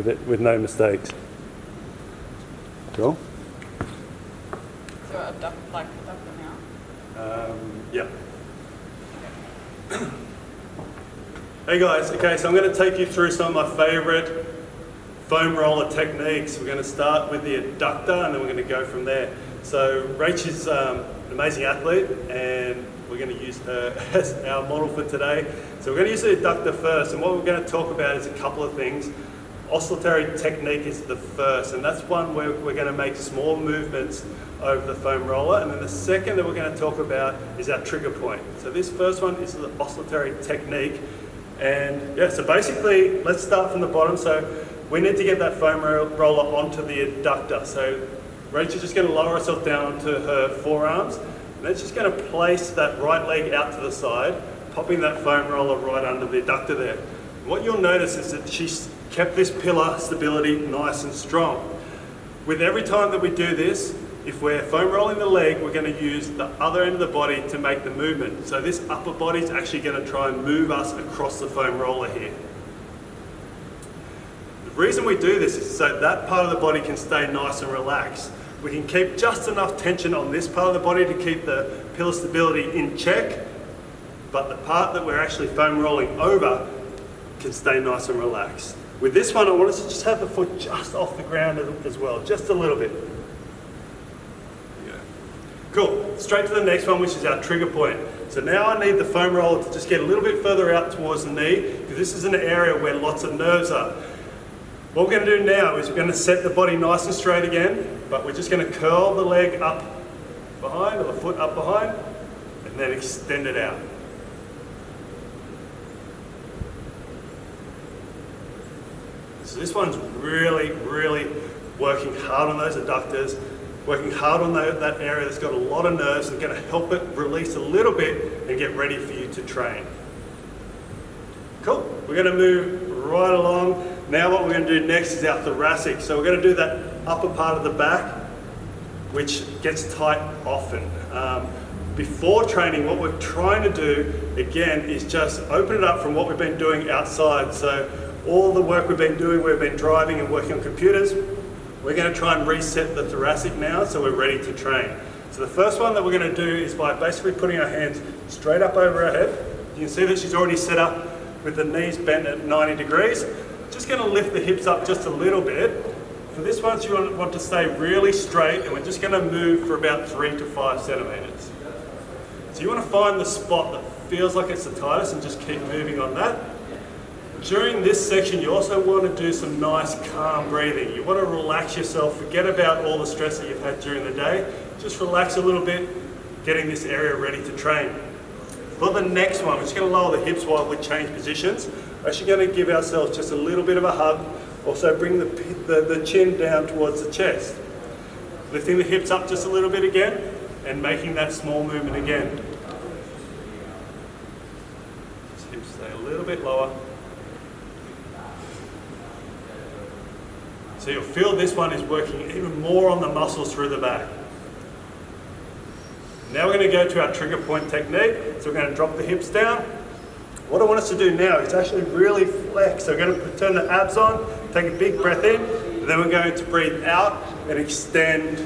with no mistakes. Cool. So abductor now? Yeah. Hey guys, okay, so I'm going to take you through some of my favourite foam roller techniques. We're going to start with the adductor and then we're going to go from there. So Rach is an amazing athlete and we're going to use her as our model for today. So we're going to use the adductor first, and what we're going to talk about is a couple of things. Oscillatory technique is the first, and that's one where we're going to make small movements over the foam roller, and then the second that we're going to talk about is our trigger point. So this first one is the oscillatory technique, and yeah, so basically let's start from the bottom. So we need to get that foam roller onto the adductor. So Rachel's just going to lower herself down onto her forearms, and then she's going to place that right leg out to the side, popping that foam roller right under the adductor there. What you'll notice is that she's kept this pillar stability nice and strong. With every time that we do this, if we're foam rolling the leg, we're going to use the other end of the body to make the movement. So this upper body is actually going to try and move us across the foam roller here. The reason we do this is so that part of the body can stay nice and relaxed. We can keep just enough tension on this part of the body to keep the pillar stability in check, but the part that we're actually foam rolling over can stay nice and relaxed. With this one, I want us to just have the foot just off the ground as well, just a little bit. Yeah. Cool, straight to the next one, which is our trigger point. So now I need the foam roller to just get a little bit further out towards the knee, because this is an area where lots of nerves are. What we're going to do now is we're going to set the body nice and straight again, but we're just going to curl the leg up behind, or the foot up behind, and then extend it out. So this one's really, really working hard on those adductors, working hard on that area that's got a lot of nerves, and going to help it release a little bit and get ready for you to train. Cool, we're going to move right along. Now what we're going to do next is our thoracic. So we're going to do that upper part of the back, which gets tight often. Before training, what we're trying to do, again, is just open it up from what we've been doing outside. So all the work we've been doing, we've been driving and working on computers, we're going to try and reset the thoracic now so we're ready to train. So the first one that we're going to do is by basically putting our hands straight up over our head. You can see that she's already set up with the knees bent at 90 degrees. Just going to lift the hips up just a little bit. For this one, you want to stay really straight, and we're just going to move for about 3 to 5 centimeters. So you want to find the spot that feels like it's the tightest and just keep moving on that. During this section, you also want to do some nice calm breathing. You want to relax yourself, forget about all the stress that you've had during the day. Just relax a little bit, getting this area ready to train. For the next one, we're just going to lower the hips while we change positions. We're actually going to give ourselves just a little bit of a hug. Also bring the chin down towards the chest. Lifting the hips up just a little bit again and making that small movement again. Just hips stay a little bit lower. So you'll feel this one is working even more on the muscles through the back. Now we're going to go to our trigger point technique. So we're going to drop the hips down. What I want us to do now is actually really flex. So we're going to turn the abs on, take a big breath in, and then we're going to breathe out and extend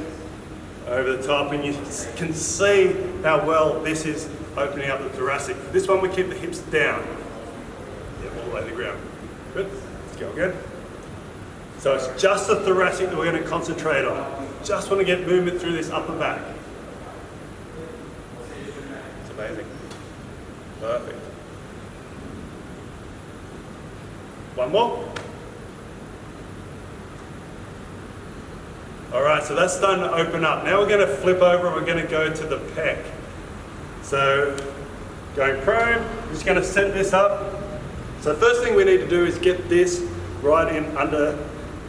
over the top. And you can see how well this is opening up the thoracic. For this one, we keep the hips down. Yeah, all the way to the ground. Good. Let's go again. So it's just the thoracic that we're going to concentrate on. Just want to get movement through this upper back. It's amazing. Perfect. One more. All right, so that's starting to open up. Now we're going to flip over and we're going to go to the pec. So going prone, just going to set this up. So the first thing we need to do is get this right in under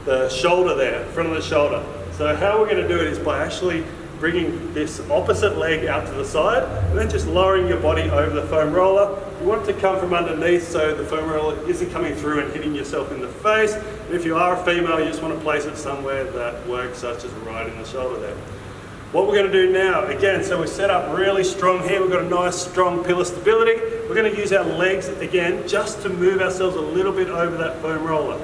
the shoulder there, front of the shoulder. So how we're going to do it is by actually bringing this opposite leg out to the side and then just lowering your body over the foam roller. You want it to come from underneath so the foam roller isn't coming through and hitting yourself in the face. And if you are a female, you just want to place it somewhere that works, such as right in the shoulder there. What we're going to do now, again, so we're set up really strong here. We've got a nice strong pillar stability. We're going to use our legs again just to move ourselves a little bit over that foam roller.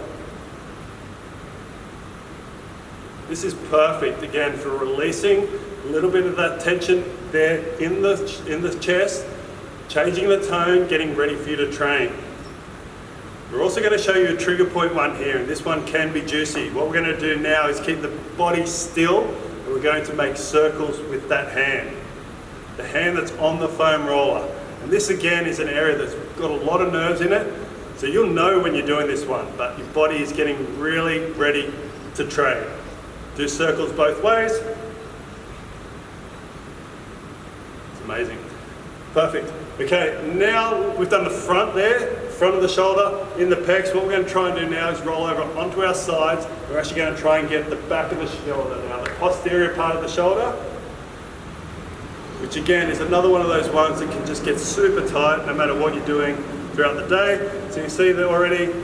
This is perfect, again, for releasing a little bit of that tension there in the chest, changing the tone, getting ready for you to train. We're also going to show you a trigger point one here, and this one can be juicy. What we're going to do now is keep the body still, and we're going to make circles with that hand. The hand that's on the foam roller. And this again is an area that's got a lot of nerves in it, so you'll know when you're doing this one, but your body is getting really ready to train. Do circles both ways. It's amazing. Perfect. Okay, now we've done the front there, front of the shoulder, in the pecs. What we're going to try and do now is roll over onto our sides. We're actually going to try and get the back of the shoulder now, the posterior part of the shoulder, which again is another one of those ones that can just get super tight no matter what you're doing throughout the day. So you can see that already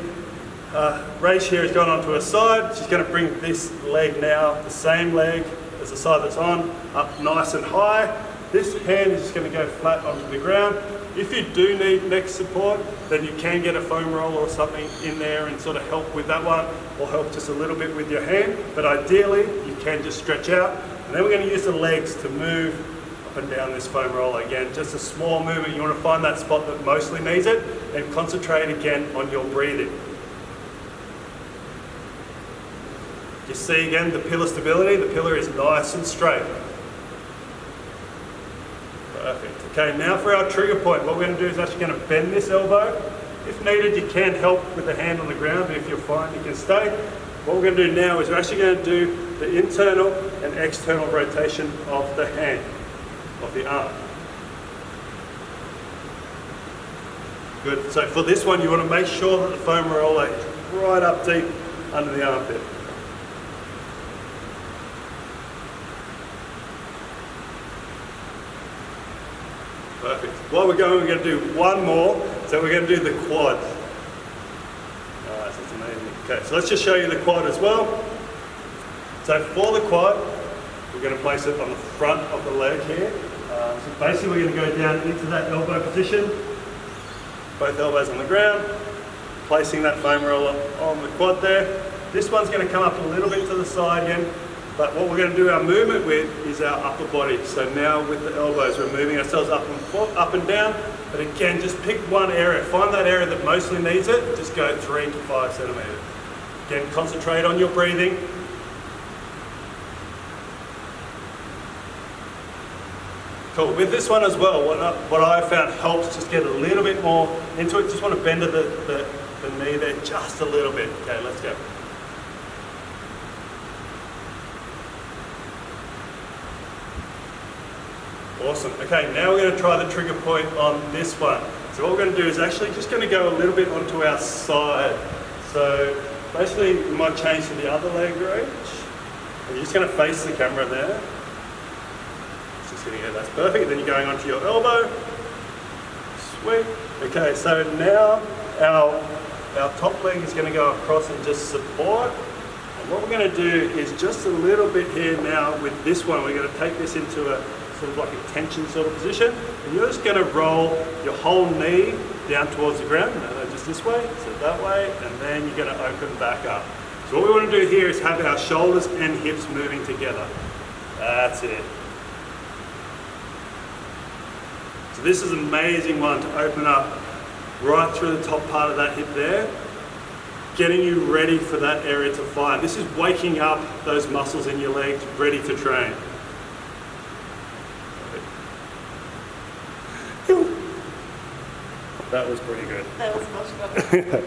Rach here has gone onto her side. She's going to bring this leg now, the same leg as the side that's on, up nice and high. This hand is just going to go flat onto the ground. If you do need neck support, then you can get a foam roller or something in there and sort of help with that one, or help just a little bit with your hand. But ideally, you can just stretch out. And then we're going to use the legs to move up and down this foam roller. Again, just a small movement. You want to find that spot that mostly needs it, and concentrate again on your breathing. You see again the pillar stability. The pillar is nice and straight. Perfect. Okay, now for our trigger point, what we're going to do is actually going to bend this elbow. If needed, you can help with the hand on the ground, but if you're fine, you can stay. What we're going to do now is we're actually going to do the internal and external rotation of the hand, of the arm. Good. So for this one, you want to make sure that the foam roller is right up deep under the armpit. Perfect. While we're going to do one more. So we're going to do the quad. Nice, that's amazing. Okay, so let's just show you the quad as well. So for the quad, we're going to place it on the front of the leg here. So basically we're going to go down into that elbow position. Both elbows on the ground. Placing that foam roller on the quad there. This one's going to come up a little bit to the side again. But what we're going to do our movement with is our upper body. So now with the elbows, we're moving ourselves up and down. But again, just pick one area. Find that area that mostly needs it. Just go 3 to 5 centimeters. Again, concentrate on your breathing. Cool. With this one as well, what I found helps just get a little bit more into it. Just want to bend the knee there just a little bit. Okay, let's go. Awesome. Okay, now we're going to try the trigger point on this one. So what we're going to do is actually just going to go a little bit onto our side. So basically we might change to the other leg reach. And you're just going to face the camera there. It's just going to go, that's perfect. Then you're going onto your elbow. Sweet. Okay, so now our top leg is going to go across and just support. And what we're going to do is just a little bit here now with this one. We're going to take this into a sort of like a tension sort of position, and you're just going to roll your whole knee down towards the ground, no, just this way, so that way, and then you're going to open back up. So what we want to do here is have our shoulders and hips moving together. That's it. So this is an amazing one to open up right through the top part of that hip there, getting you ready for that area to fire. This is waking up those muscles in your legs ready to train. That was pretty good. That was much better.